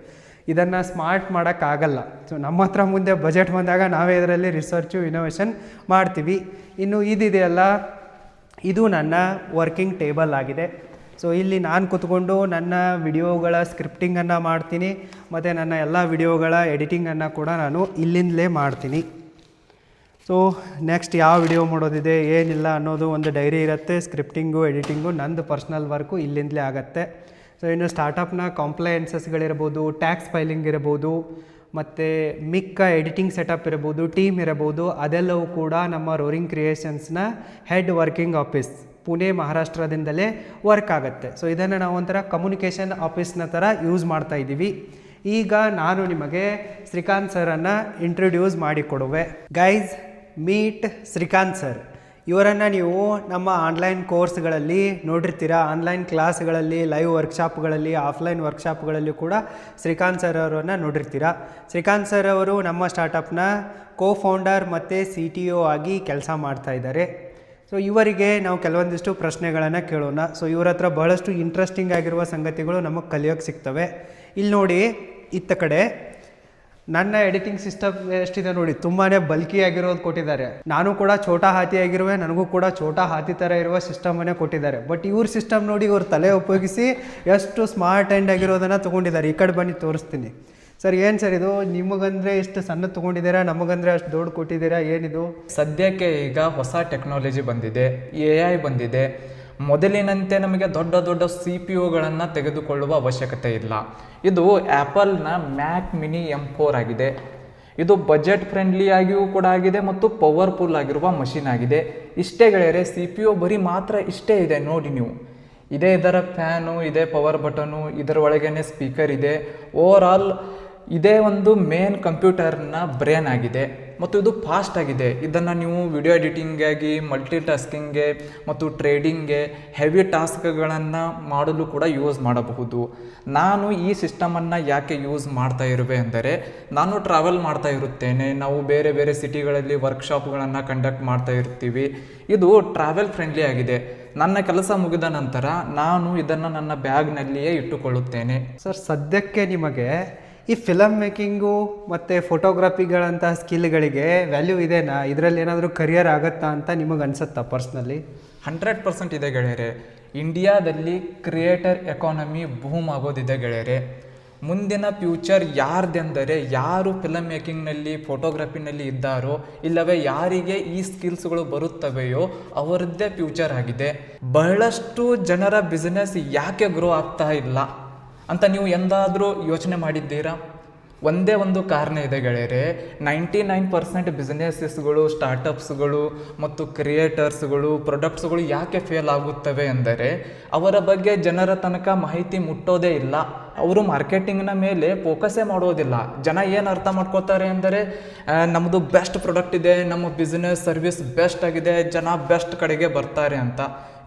ಇದನ್ನು ಸ್ಮಾರ್ಟ್ ಮಾಡೋಕ್ಕಾಗಲ್ಲ. ಸೊ ನಮ್ಮ ಹತ್ರ ಮುಂದೆ ಬಜೆಟ್ ಬಂದಾಗ ನಾವೇ ಇದರಲ್ಲಿ ರಿಸರ್ಚು, ಇನೋವೇಷನ್ ಮಾಡ್ತೀವಿ. ಇನ್ನು ಇದಿದೆಯಲ್ಲ, ಇದು ನನ್ನ ವರ್ಕಿಂಗ್ ಟೇಬಲ್ ಆಗಿದೆ. ಸೊ ಇಲ್ಲಿ ನಾನು ಕೂತ್ಕೊಂಡು ನನ್ನ ವಿಡಿಯೋಗಳ ಸ್ಕ್ರಿಪ್ಟಿಂಗನ್ನು ಮಾಡ್ತೀನಿ, ಮತ್ತು ನನ್ನ ಎಲ್ಲ ವಿಡಿಯೋಗಳ ಎಡಿಟಿಂಗನ್ನು ಕೂಡ ನಾನು ಇಲ್ಲಿಂದಲೇ ಮಾಡ್ತೀನಿ. ಸೊ ನೆಕ್ಸ್ಟ್ ಯಾವ ವಿಡಿಯೋ ಮಾಡೋದಿದೆ ಏನಿಲ್ಲ ಅನ್ನೋದು ಒಂದು ಡೈರಿ ಇರುತ್ತೆ. ಸ್ಕ್ರಿಪ್ಟಿಂಗು, ಎಡಿಟಿಂಗು, ನಂದು ಪರ್ಸ್ನಲ್ ವರ್ಕು ಇಲ್ಲಿಂದಲೇ ಆಗುತ್ತೆ. ಸೊ ಇನ್ನು ಸ್ಟಾರ್ಟಪ್ನ ಕಾಂಪ್ಲೈಯನ್ಸಸ್ಗಳಿರ್ಬೋದು, ಟ್ಯಾಕ್ಸ್ ಫೈಲಿಂಗ್ ಇರ್ಬೋದು, ಮತ್ತು ಮಿಕ್ಕ ಎಡಿಟಿಂಗ್ ಸೆಟಪ್ ಇರ್ಬೋದು, ಟೀಮ್ ಇರ್ಬೋದು, ಅದೆಲ್ಲವೂ ಕೂಡ ನಮ್ಮ ರೋರಿಂಗ್ ಕ್ರಿಯೇಷನ್ಸ್ನ ಹೆಡ್ ವರ್ಕಿಂಗ್ ಆಫೀಸ್ ಪುಣೆ, ಮಹಾರಾಷ್ಟ್ರದಿಂದಲೇ ವರ್ಕ್ ಆಗುತ್ತೆ. ಸೊ ಇದನ್ನು ನಾವು ಒಂಥರ ಕಮ್ಯುನಿಕೇಷನ್ ಆಫೀಸ್ನ ಥರ ಯೂಸ್ ಮಾಡ್ತಾ ಇದ್ದೀವಿ. ಈಗ ನಾನು ನಿಮಗೆ ಶ್ರೀಕಾಂತ್ ಸರನ್ನು ಇಂಟ್ರೊಡ್ಯೂಸ್ ಮಾಡಿಕೊಡುವೆ. Guys, meet Srikanth sir. ಇವರನ್ನು ನೀವು ನಮ್ಮ ಆನ್ಲೈನ್ ಕೋರ್ಸ್ಗಳಲ್ಲಿ ನೋಡಿರ್ತೀರ, ಆನ್ಲೈನ್ ಕ್ಲಾಸ್ಗಳಲ್ಲಿ, ಲೈವ್ ವರ್ಕ್ಶಾಪ್ಗಳಲ್ಲಿ, ಆಫ್ಲೈನ್ ವರ್ಕ್ಶಾಪ್ಗಳಲ್ಲಿ ಕೂಡ ಶ್ರೀಕಾಂತ್ ಸರ್ ಅವರನ್ನು ನೋಡಿರ್ತೀರ. ಶ್ರೀಕಾಂತ್ ಸರ್ ಅವರು ನಮ್ಮ ಸ್ಟಾರ್ಟಪ್ನ ಫೌಂಡರ್ ಮತ್ತು CTO ಆಗಿ ಕೆಲಸ ಮಾಡ್ತಾ ಇದ್ದಾರೆ. ಸೊ ಇವರಿಗೆ ನಾವು ಕೆಲವೊಂದಿಷ್ಟು ಪ್ರಶ್ನೆಗಳನ್ನು ಕೇಳೋಣ. ಸೊ ಇವರ ಹತ್ರ ಬಹಳಷ್ಟು ಇಂಟ್ರೆಸ್ಟಿಂಗ್ ಆಗಿರುವ ಸಂಗತಿಗಳು ನಮಗೆ ಕಲಿಯೋಕ್ಕೆ ಸಿಗ್ತವೆ. ಇಲ್ಲಿ ನೋಡಿ, ಇತ್ತ ಕಡೆ ನನ್ನ ಎಡಿಟಿಂಗ್ ಸಿಸ್ಟಮ್ ಎಷ್ಟಿದೆ ನೋಡಿ, ತುಂಬಾ ಬಲ್ಕಿ ಆಗಿರೋದು ಕೊಟ್ಟಿದ್ದಾರೆ. ನಾನು ಕೂಡ ಛೋಟಾ ಹಾತಿ ಆಗಿರುವೆ, ನನಗೂ ಕೂಡ ಛೋಟಾ ಹಾತಿ ಥರ ಇರುವ ಸಿಸ್ಟಮನ್ನೇ ಕೊಟ್ಟಿದ್ದಾರೆ. ಬಟ್ ಇವ್ರ ಸಿಸ್ಟಮ್ ನೋಡಿ, ಇವ್ರ ತಲೆ ಉಪಯೋಗಿಸಿ ಎಷ್ಟು ಸ್ಮಾರ್ಟ್ ಆ್ಯಂಡ್ ಆಗಿರೋದನ್ನು ತೊಗೊಂಡಿದ್ದಾರೆ. ಈ ಕಡೆ ಬನ್ನಿ ತೋರಿಸ್ತೀನಿ. ಸರ್, ಏನು ಸರ್ ಇದು? ನಿಮಗಂದರೆ ಇಷ್ಟು ಸಣ್ಣ ತೊಗೊಂಡಿದ್ದೀರಾ, ನಮಗಂದರೆ ಅಷ್ಟು ದೊಡ್ಡ ಕೊಟ್ಟಿದ್ದೀರಾ, ಏನಿದು? ಸದ್ಯಕ್ಕೆ ಈಗ ಹೊಸ ಟೆಕ್ನಾಲಜಿ ಬಂದಿದೆ, AI ಬಂದಿದೆ. ಮೊದಲಿನಂತೆ ನಮಗೆ ದೊಡ್ಡ ದೊಡ್ಡ CPU ತೆಗೆದುಕೊಳ್ಳುವ ಅವಶ್ಯಕತೆ ಇಲ್ಲ. ಇದು ಆ್ಯಪಲ್ನ ಮ್ಯಾಕ್ ಮಿನಿ M4 ಆಗಿದೆ. ಇದು ಬಜೆಟ್ ಫ್ರೆಂಡ್ಲಿ ಆಗಿಯೂ ಕೂಡ ಆಗಿದೆ ಮತ್ತು ಪವರ್ಫುಲ್ ಆಗಿರುವ ಮಷಿನ್ ಆಗಿದೆ. ಇಷ್ಟೇ ಗೆಳೆಯರೆ, CPU ಬರೀ ಮಾತ್ರ ಇಷ್ಟೇ ಇದೆ ನೋಡಿ ನೀವು. ಇದೇ ಇದರ ಫ್ಯಾನು, ಇದೇ ಪವರ್ ಬಟನು, ಇದರ ಒಳಗೇನೆ ಸ್ಪೀಕರ್ ಇದೆ. ಓವರ್ ಆಲ್ ಇದೇ ಒಂದು ಮೇನ್ ಕಂಪ್ಯೂಟರ್ನ ಬ್ರೇನ್ ಆಗಿದೆ ಮತ್ತು ಇದು ಫಾಸ್ಟ್ ಆಗಿದೆ. ಇದನ್ನು ನೀವು ವಿಡಿಯೋ ಎಡಿಟಿಂಗಾಗಿ, ಮಲ್ಟಿ ಟಾಸ್ಕಿಂಗ್ಗೆ ಮತ್ತು ಟ್ರೇಡಿಂಗ್ಗೆ, ಹೆವಿ ಟಾಸ್ಕ್ಗಳನ್ನು ಮಾಡಲು ಕೂಡ ಯೂಸ್ ಮಾಡಬಹುದು. ನಾನು ಈ ಸಿಸ್ಟಮನ್ನು ಯಾಕೆ ಯೂಸ್ ಮಾಡ್ತಾ ಇರುವೆ ಅಂದರೆ, ನಾನು ಟ್ರಾವೆಲ್ ಮಾಡ್ತಾ ಇರುತ್ತೇನೆ, ನಾವು ಬೇರೆ ಬೇರೆ ಸಿಟಿಗಳಲ್ಲಿ ವರ್ಕ್ಶಾಪ್ಗಳನ್ನು ಕಂಡಕ್ಟ್ ಮಾಡ್ತಾ ಇರ್ತೀವಿ. ಇದು ಟ್ರಾವೆಲ್ ಫ್ರೆಂಡ್ಲಿ ಆಗಿದೆ. ನನ್ನ ಕೆಲಸ ಮುಗಿದ ನಂತರ ನಾನು ಇದನ್ನು ನನ್ನ ಬ್ಯಾಗ್ನಲ್ಲಿಯೇ ಇಟ್ಟುಕೊಳ್ಳುತ್ತೇನೆ. ಸರ್, ಸದ್ಯಕ್ಕೆ ನಿಮಗೆ ಈ ಫಿಲಮ್ ಮೇಕಿಂಗು ಮತ್ತು ಫೋಟೋಗ್ರಫಿಗಳಂಥ ಸ್ಕಿಲ್ಗಳಿಗೆ ವ್ಯಾಲ್ಯೂ ಇದೆನಾ? ಇದರಲ್ಲಿ ಏನಾದರೂ ಕರಿಯರ್ ಆಗುತ್ತಾ ಅಂತ ನಿಮಗೆ ಅನಿಸುತ್ತಾ ಪರ್ಸ್ನಲಿ? 100% ಇದೆ ಗೆಳೆಯರೆ. ಇಂಡಿಯಾದಲ್ಲಿ ಕ್ರಿಯೇಟರ್ ಎಕಾನಮಿ ಬೂಮ್ ಆಗೋದಿದೆ ಗೆಳೆಯರೆ. ಮುಂದಿನ ಫ್ಯೂಚರ್ ಯಾರ್ದೆಂದರೆ, ಯಾರು ಫಿಲಮ್ ಮೇಕಿಂಗ್ನಲ್ಲಿ, ಫೋಟೋಗ್ರಫಿನಲ್ಲಿ ಇದ್ದಾರೋ, ಇಲ್ಲವೇ ಯಾರಿಗೆ ಈ ಸ್ಕಿಲ್ಸ್ಗಳು ಬರುತ್ತವೆಯೋ ಅವರದ್ದೇ ಫ್ಯೂಚರ್ ಆಗಿದೆ. ಬಹಳಷ್ಟು ಜನರ ಬಿಸ್ನೆಸ್ ಯಾಕೆ ಗ್ರೋ ಆಗ್ತಾ ಇಲ್ಲ ಅಂತ ನೀವು ಎಂದಾದರೂ ಯೋಚನೆ ಮಾಡಿದ್ದೀರಾ? ಒಂದೇ ಒಂದು ಕಾರಣ ಇದೆ ಗೆಳೆಯರೆ. 99% ಬಿಸ್ನೆಸ್ಸಸ್ಗಳು, ಸ್ಟಾರ್ಟಪ್ಸ್ಗಳು ಮತ್ತು ಕ್ರಿಯೇಟರ್ಸ್ಗಳು, ಪ್ರೊಡಕ್ಟ್ಸ್ಗಳು ಯಾಕೆ ಫೇಲ್ ಆಗುತ್ತವೆ ಅಂದರೆ, ಅವರ ಬಗ್ಗೆ ಜನರ ತನಕ ಮಾಹಿತಿ ಮುಟ್ಟೋದೇ ಇಲ್ಲ. ಅವರು ಮಾರ್ಕೆಟಿಂಗ್ನ ಮೇಲೆ ಫೋಕಸ್ಸೇ ಮಾಡೋದಿಲ್ಲ. ಜನ ಏನು ಅರ್ಥ ಮಾಡ್ಕೋತಾರೆ ಅಂದರೆ, ನಮ್ಮದು ಬೆಸ್ಟ್ ಪ್ರಾಡಕ್ಟ್ ಇದೆ, ನಮ್ಮ ಬಿಸ್ನೆಸ್ ಸರ್ವಿಸ್ ಬೆಸ್ಟ್ ಆಗಿದೆ, ಜನ ಬೆಸ್ಟ್ ಕಡೆಗೆ ಬರ್ತಾರೆ ಅಂತ.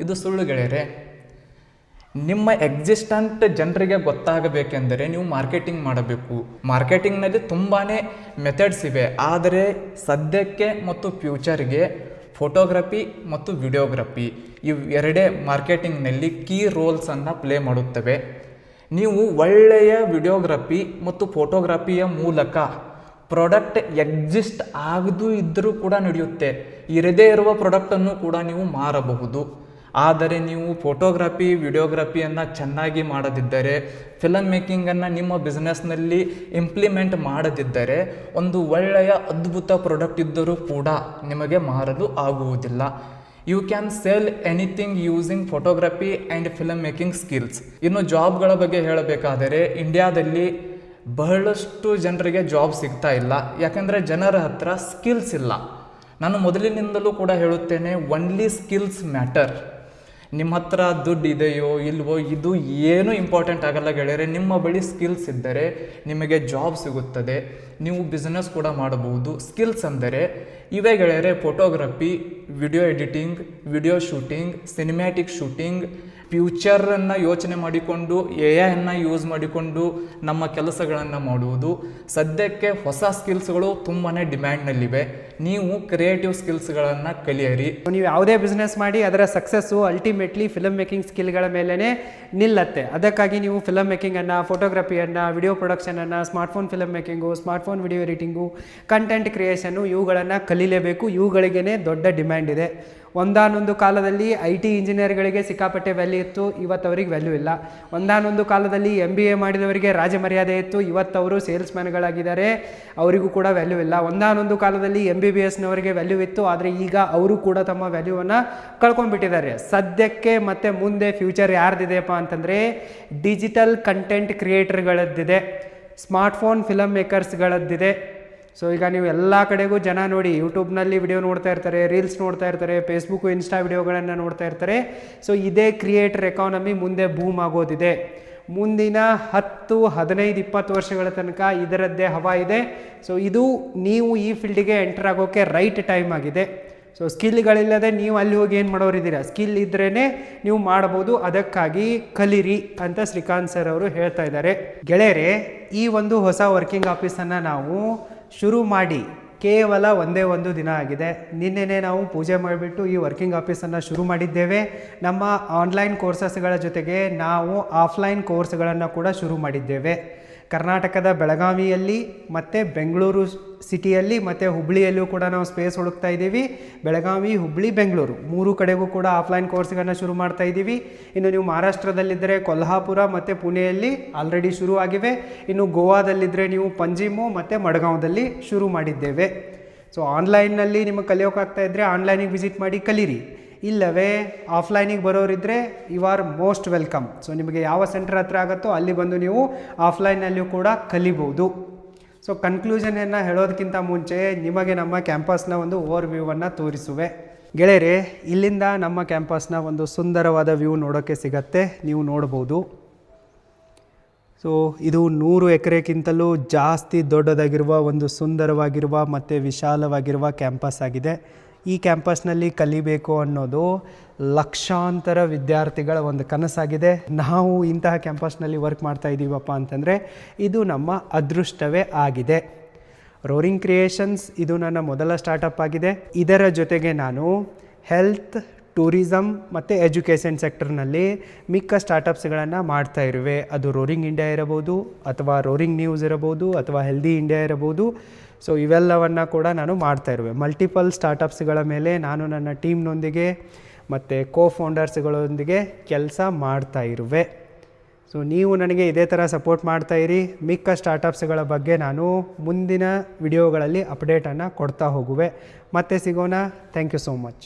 ಇದು ಸುಳ್ಳು ಗೆಳೆಯರೆ. ನಿಮ್ಮ ಎಕ್ಸಿಸ್ಟೆಂಟ್ ಜನರಿಗೆ ಗೊತ್ತಾಗಬೇಕೆಂದರೆ ನೀವು ಮಾರ್ಕೆಟಿಂಗ್ ಮಾಡಬೇಕು. ಮಾರ್ಕೆಟಿಂಗ್ನಲ್ಲಿ ತುಂಬಾ ಮೆಥಡ್ಸ್ ಇವೆ, ಆದರೆ ಸದ್ಯಕ್ಕೆ ಮತ್ತು ಫ್ಯೂಚರ್ಗೆ ಫೋಟೋಗ್ರಫಿ ಮತ್ತು ವಿಡಿಯೋಗ್ರಫಿ ಇವು ಎರಡೇ ಮಾರ್ಕೆಟಿಂಗ್ನಲ್ಲಿ ಕೀ ರೋಲ್ಸನ್ನು ಪ್ಲೇ ಮಾಡುತ್ತವೆ. ನೀವು ಒಳ್ಳೆಯ ವಿಡಿಯೋಗ್ರಫಿ ಮತ್ತು ಫೋಟೋಗ್ರಫಿಯ ಮೂಲಕ ಪ್ರಾಡಕ್ಟ್ ಎಕ್ಸಿಸ್ಟ್ ಆಗದು ಇದ್ದರೂ ಕೂಡ ನಡೆಯುತ್ತೆ. ಇರದೇ ಇರುವ ಪ್ರಾಡಕ್ಟನ್ನು ಕೂಡ ನೀವು ಮಾರಬಹುದು. ಆದರೆ ನೀವು ಫೋಟೋಗ್ರಫಿ, ವಿಡಿಯೋಗ್ರಫಿಯನ್ನು ಚೆನ್ನಾಗಿ ಮಾಡದಿದ್ದರೆ, ಫಿಲಮ್ ಮೇಕಿಂಗನ್ನು ನಿಮ್ಮ ಬಿಸ್ನೆಸ್ನಲ್ಲಿ ಇಂಪ್ಲಿಮೆಂಟ್ ಮಾಡದಿದ್ದರೆ, ಒಂದು ಒಳ್ಳೆಯ ಅದ್ಭುತ ಪ್ರಾಡಕ್ಟ್ ಇದ್ದರೂ ಕೂಡ ನಿಮಗೆ ಮಾರಲು ಆಗುವುದಿಲ್ಲ. You can sell anything using photography and film making skills. ಇನ್ನು ಜಾಬ್ಗಳ ಬಗ್ಗೆ ಹೇಳಬೇಕಾದರೆ, ಇಂಡಿಯಾದಲ್ಲಿ ಬಹಳಷ್ಟು ಜನರಿಗೆ ಜಾಬ್ ಸಿಗ್ತಾ ಇಲ್ಲ. ಯಾಕೆಂದರೆ ಜನರ ಹತ್ರ ಸ್ಕಿಲ್ಸ್ ಇಲ್ಲ. ನಾನು ಮೊದಲಿನಿಂದಲೂ ಕೂಡ ಹೇಳುತ್ತೇನೆ, ಒನ್ಲಿ ಸ್ಕಿಲ್ಸ್ ಮ್ಯಾಟರ್. ನಿಮ್ಮ ಹತ್ರ ದುಡ್ಡು ಇದೆಯೋ ಇಲ್ವೋ ಇದು ಏನೂ ಇಂಪಾರ್ಟೆಂಟ್ ಆಗಲ್ಲ ಗೆಳೆಯರೆ. ನಿಮ್ಮ ಬಳಿ ಸ್ಕಿಲ್ಸ್ ಇದ್ದರೆ ನಿಮಗೆ ಜಾಬ್ ಸಿಗುತ್ತದೆ, ನೀವು ಬಿಸ್ನೆಸ್ ಕೂಡ ಮಾಡಬಹುದು. ಸ್ಕಿಲ್ಸ್ ಅಂದರೆ ಇವೇ ಗೆಳೆಯರೆ: photography, video editing, video shooting, cinematic shooting, ಫ್ಯೂಚರನ್ನು ಯೋಚನೆ ಮಾಡಿಕೊಂಡು AI ಯೂಸ್ ಮಾಡಿಕೊಂಡು ನಮ್ಮ ಕೆಲಸಗಳನ್ನು ಮಾಡುವುದು. ಸದ್ಯಕ್ಕೆ ಹೊಸ ಸ್ಕಿಲ್ಸ್ಗಳು ತುಂಬಾ ಡಿಮ್ಯಾಂಡ್ನಲ್ಲಿವೆ. ನೀವು ಕ್ರಿಯೇಟಿವ್ ಸ್ಕಿಲ್ಸ್ಗಳನ್ನು ಕಲಿಯಿರಿ. ನೀವು ಯಾವುದೇ ಬಿಸ್ನೆಸ್ ಮಾಡಿ ಅದರ ಸಕ್ಸಸ್ಸು ಅಲ್ಟಿಮೇಟ್ಲಿ ಫಿಲಮ್ ಮೇಕಿಂಗ್ ಸ್ಕಿಲ್ಗಳ ಮೇಲೇ ನಿಲ್ಲತ್ತೆ. ಅದಕ್ಕಾಗಿ ನೀವು ಫಿಲಮ್ ಮೇಕಿಂಗನ್ನು, ಫೋಟೋಗ್ರಫಿಯನ್ನು, ವಿಡಿಯೋ ಪ್ರೊಡಕ್ಷನನ್ನು, smartphone film making, smartphone video editing, content creation ಇವುಗಳನ್ನು ಕಲೀಲೇಬೇಕು. ಇವುಗಳಿಗೇ ದೊಡ್ಡ ಡಿಮ್ಯಾಂಡ್ ಇದೆ. ಒಂದಾನೊಂದು ಕಾಲದಲ್ಲಿ IT ಇಂಜಿನಿಯರ್ಗಳಿಗೆ ಸಿಕ್ಕಾಪಟ್ಟೆ ವ್ಯಾಲ್ಯೂ ಇತ್ತು, ಇವತ್ತು ಅವ್ರಿಗೆ ವ್ಯಾಲ್ಯೂ ಇಲ್ಲ. ಒಂದಾನೊಂದು ಕಾಲದಲ್ಲಿ MBA ಮಾಡಿದವರಿಗೆ ರಾಜಮರ್ಯಾದೆ ಇತ್ತು, ಇವತ್ತು ಅವರು ಸೇಲ್ಸ್ಮ್ಯಾನ್ಗಳಾಗಿದ್ದಾರೆ, ಅವರಿಗೂ ಕೂಡ ವ್ಯಾಲ್ಯೂ ಇಲ್ಲ. ಒಂದಾನೊಂದು ಕಾಲದಲ್ಲಿ MBBSನವರಿಗೆ ವ್ಯಾಲ್ಯೂ ಇತ್ತು, ಆದರೆ ಈಗ ಅವರು ಕೂಡ ತಮ್ಮ ವ್ಯಾಲ್ಯೂವನ್ನು ಕಳ್ಕೊಂಡ್ಬಿಟ್ಟಿದ್ದಾರೆ. ಸದ್ಯಕ್ಕೆ ಮತ್ತು ಮುಂದೆ ಫ್ಯೂಚರ್ ಯಾರ್ದಿದೆಯಪ್ಪ ಅಂತಂದರೆ, ಡಿಜಿಟಲ್ ಕಂಟೆಂಟ್ ಕ್ರಿಯೇಟರ್ಗಳದ್ದಿದೆ, ಸ್ಮಾರ್ಟ್ಫೋನ್ ಫಿಲಮ್ ಮೇಕರ್ಸ್ಗಳದ್ದಿದೆ. ಸೊ ಈಗ ನೀವು ಎಲ್ಲ ಕಡೆಗೂ ಜನ ನೋಡಿ, ಯೂಟ್ಯೂಬ್ನಲ್ಲಿ ವಿಡಿಯೋ ನೋಡ್ತಾ ಇರ್ತಾರೆ, ರೀಲ್ಸ್ ನೋಡ್ತಾ ಇರ್ತಾರೆ, ಫೇಸ್ಬುಕ್ಕು, ಇನ್ಸ್ಟಾ ವಿಡಿಯೋಗಳನ್ನು ನೋಡ್ತಾ ಇರ್ತಾರೆ. ಸೊ ಇದೇ ಕ್ರಿಯೇಟರ್ ಎಕಾನಮಿ ಮುಂದೆ ಬೂಮ್ ಆಗೋದಿದೆ. ಮುಂದಿನ 10, 15, 20 ವರ್ಷಗಳ ತನಕ ಇದರದ್ದೇ ಹವಾ ಇದೆ. ಸೊ ಇದು ನೀವು ಈ ಫೀಲ್ಡಿಗೆ ಎಂಟರ್ ಆಗೋಕ್ಕೆ ರೈಟ್ ಟೈಮ್ ಆಗಿದೆ. ಸೊ ಸ್ಕಿಲ್ಗಳಿಲ್ಲದೆ ನೀವು ಅಲ್ಲಿ ಹೋಗಿ ಏನು ಮಾಡೋರಿದ್ದೀರಾ? ಸ್ಕಿಲ್ ಇದ್ರೇ ನೀವು ಮಾಡ್ಬೋದು. ಅದಕ್ಕಾಗಿ ಕಲಿರಿ ಅಂತ ಶ್ರೀಕಾಂತ್ ಸರ್ ಅವರು ಹೇಳ್ತಾ ಇದ್ದಾರೆ. ಗೆಳೆಯರೆ, ಈ ಒಂದು ಹೊಸ ವರ್ಕಿಂಗ್ ಆಫೀಸನ್ನು ನಾವು ಶುರು ಮಾಡಿ ಕೇವಲ ಒಂದೇ ಒಂದು ದಿನ ಆಗಿದೆ. ನಿನ್ನೆನೇ ನಾವು ಪೂಜೆ ಮಾಡಿಬಿಟ್ಟು ಈ ವರ್ಕಿಂಗ್ ಆಫೀಸನ್ನು ಶುರು ಮಾಡಿದ್ದೇವೆ. ನಮ್ಮ ಆನ್ಲೈನ್ ಕೋರ್ಸಸ್ಗಳ ಜೊತೆಗೆ ನಾವು ಆಫ್ಲೈನ್ ಕೋರ್ಸ್ಗಳನ್ನು ಕೂಡ ಶುರು ಮಾಡಿದ್ದೇವೆ. ಕರ್ನಾಟಕದ ಬೆಳಗಾವಿಯಲ್ಲಿ ಮತ್ತು ಬೆಂಗಳೂರು ಸಿಟಿಯಲ್ಲಿ ಮತ್ತು ಹುಬ್ಬಳ್ಳಿಯಲ್ಲೂ ಕೂಡ ನಾವು ಸ್ಪೇಸ್ ಹುಡುಕ್ತಾ ಇದ್ದೀವಿ. ಬೆಳಗಾವಿ, ಹುಬ್ಬಳ್ಳಿ, ಬೆಂಗಳೂರು 3 ಕಡೆಗೂ ಕೂಡ ಆಫ್ಲೈನ್ ಕೋರ್ಸ್ಗಳನ್ನು ಶುರು ಮಾಡ್ತಾ ಇದ್ದೀವಿ. ಇನ್ನು ನೀವು ಮಹಾರಾಷ್ಟ್ರದಲ್ಲಿದ್ದರೆ ಕೊಲ್ಹಾಪುರ ಮತ್ತು ಪುಣೆಯಲ್ಲಿ ಆಲ್ರೆಡಿ ಶುರು ಆಗಿವೆ. ಇನ್ನು ಗೋವಾದಲ್ಲಿದ್ದರೆ ನೀವು ಪಂಜಿಮು ಮತ್ತು ಮಡ್ಗಾಂವದಲ್ಲಿ ಶುರು ಮಾಡಿದ್ದೇವೆ. ಸೊ ಆನ್ಲೈನ್ನಲ್ಲಿ ನಿಮಗೆ ಕಲಿಯೋಕ್ಕಾಗ್ತಾ ಇದ್ದರೆ ಆನ್ಲೈನಿಗೆ ವಿಸಿಟ್ ಮಾಡಿ ಕಲೀರಿ. ಇಲ್ಲವೇ ಆಫ್ಲೈನಿಗೆ ಬರೋರಿದ್ದರೆ you are most welcome. So ನಿಮಗೆ ಯಾವ ಸೆಂಟರ್ ಹತ್ರ ಆಗುತ್ತೋ ಅಲ್ಲಿ ಬಂದು ನೀವು ಆಫ್ಲೈನಲ್ಲಿಯೂ ಕೂಡ ಕಲಿಬೋದು. ಸೊ ಕನ್ಕ್ಲೂಷನನ್ನು ಹೇಳೋದಕ್ಕಿಂತ ಮುಂಚೆ ನಿಮಗೆ ನಮ್ಮ ಕ್ಯಾಂಪಸ್ನ ಒಂದು ಓವರ್ ವ್ಯೂವನ್ನು ತೋರಿಸುವೆ. ಗೆಳೆಯರೆ, ಇಲ್ಲಿಂದ ನಮ್ಮ ಕ್ಯಾಂಪಸ್ನ ಒಂದು ಸುಂದರವಾದ ವ್ಯೂ ನೋಡೋಕ್ಕೆ ಸಿಗತ್ತೆ, ನೀವು ನೋಡ್ಬೋದು. ಸೊ ಇದು 100 ಎಕರೆಗಿಂತಲೂ ಜಾಸ್ತಿ ದೊಡ್ಡದಾಗಿರುವ ಒಂದು ಸುಂದರವಾಗಿರುವ ಮತ್ತು ವಿಶಾಲವಾಗಿರುವ ಕ್ಯಾಂಪಸ್ ಆಗಿದೆ. ಈ ಕ್ಯಾಂಪಸ್ನಲ್ಲಿ ಕಲಿಬೇಕು ಅನ್ನೋದು ಲಕ್ಷಾಂತರ ವಿದ್ಯಾರ್ಥಿಗಳ ಒಂದು ಕನಸಾಗಿದೆ. ನಾವು ಇಂತಹ ಕ್ಯಾಂಪಸ್ನಲ್ಲಿ ವರ್ಕ್ ಮಾಡ್ತಾ ಇದ್ದೀವಪ್ಪ ಅಂತಂದರೆ ಇದು ನಮ್ಮ ಅದೃಷ್ಟವೇ ಆಗಿದೆ. ರೋರಿಂಗ್ ಕ್ರಿಯೇಷನ್ಸ್ ಇದು ನನ್ನ ಮೊದಲ ಸ್ಟಾರ್ಟಪ್ ಆಗಿದೆ. ಇದರ ಜೊತೆಗೆ ನಾನು ಹೆಲ್ತ್, ಟೂರಿಸಮ್ ಮತ್ತು ಎಜುಕೇಷನ್ ಸೆಕ್ಟರ್ನಲ್ಲಿ ಮಿಕ್ಕ ಸ್ಟಾರ್ಟಪ್ಸ್ಗಳನ್ನು ಮಾಡ್ತಾ ಇರುವೆ. ಅದು ರೋರಿಂಗ್ ಇಂಡಿಯಾ ಇರಬಹುದು, ಅಥವಾ ರೋರಿಂಗ್ ನ್ಯೂಸ್ ಇರಬಹುದು, ಅಥವಾ ಹೆಲ್ದಿ ಇಂಡಿಯಾ ಇರಬಹುದು. ಸೊ ಇವೆಲ್ಲವನ್ನು ಕೂಡ ನಾನು ಮಾಡ್ತಾ ಇರುವೆ. ಮಲ್ಟಿಪಲ್ ಸ್ಟಾರ್ಟಪ್ಸ್ಗಳ ಮೇಲೆ ನಾನು ನನ್ನ ಟೀಮ್ನೊಂದಿಗೆ ಮತ್ತು ಫೌಂಡರ್ಸ್ಗಳೊಂದಿಗೆ ಕೆಲಸ ಮಾಡ್ತಾ ಇರುವೆ. ಸೊ ನೀವು ನನಗೆ ಇದೇ ಥರ ಸಪೋರ್ಟ್ ಮಾಡ್ತಾ ಇರಿ. ಮಿಕ್ಕ ಸ್ಟಾರ್ಟಪ್ಸ್ಗಳ ಬಗ್ಗೆ ನಾನು ಮುಂದಿನ ವಿಡಿಯೋಗಳಲ್ಲಿ ಅಪ್ಡೇಟನ್ನು ಕೊಡ್ತಾ ಹೋಗುವೆ. ಮತ್ತೆ ಸಿಗೋಣ. Thank you so much.